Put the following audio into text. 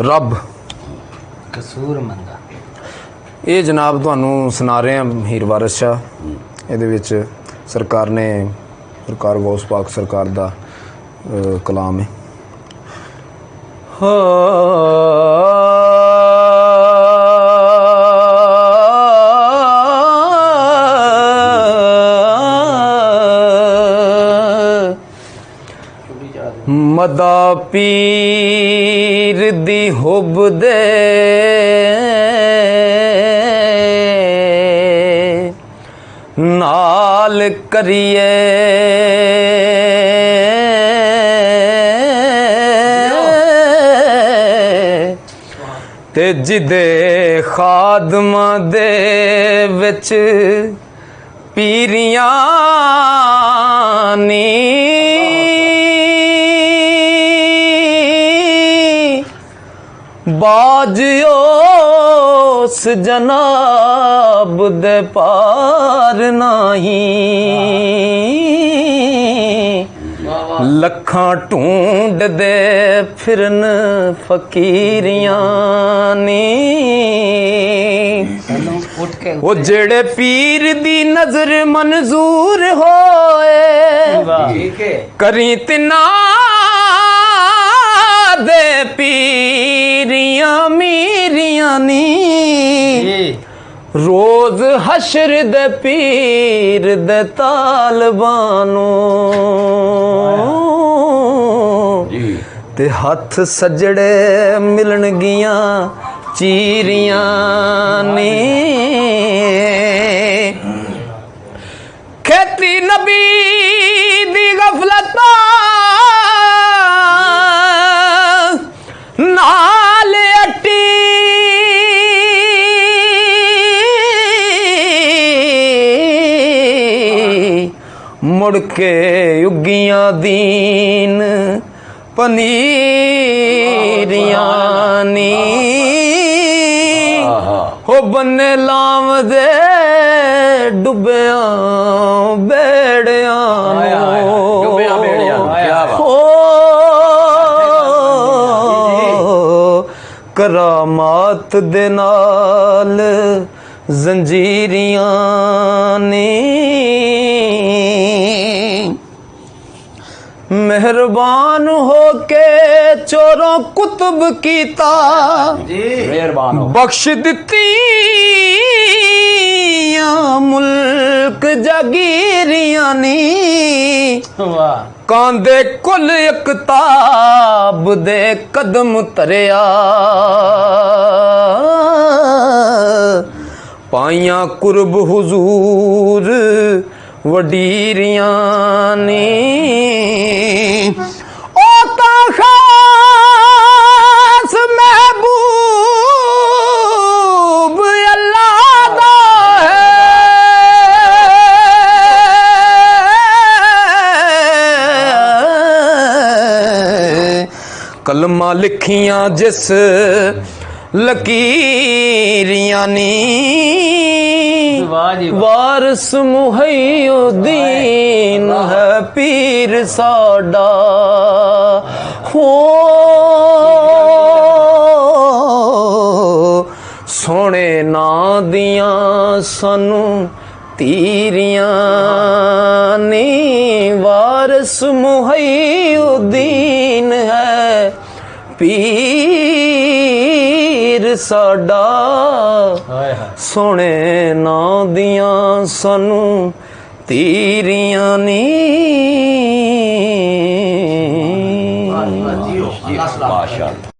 रब कसूर मंदा ये जनाब तुहानू सुना रहे हैं हीर वारिस शाह। ये सरकार ने सरकार गौस पाक सरकार दा कलाम है। मदा पीर दी हुब दे नाल करिए ते जिदे खादमा दे विच पीरियां नी बाज उस जनाब दे पार नाही लखां ढूंढ दे फिरन फकीरियां नी वो जेड़े पीर दी नजर मंजूर होए करी तिना दे पीरियां मीरियां नी रोज हशर दे पीर दे तालबानो ते हथ सजड़े मिलन गियां चीरियां नी खेती नबी दी गफलत नाल अटी मुड़ के युगियां दीन पनीरियां नी हो बन्ने लाम दे डुबिया बेड़िया करामात दे नाल जंजीरियां ने मेहरबान हो के चोरों कुतुब कीता बख्श दिती मुल्क जागीरियां नी कांदे कुल इकताब दे कदम तरिया पाइयां कुर्ब हुजूर वडीरियां ने ओ ता खास महबूब अल्लाह दा है कलमा लिखियां जिस लकीरियां नी वारिस मुहैयुद्दीन है पीर साडा हो सोने ना दियां सानू तीरियां नी वारिस मुहैयुद्दीन है पीर साडा सोने ना दियां सानू तीरियां नी।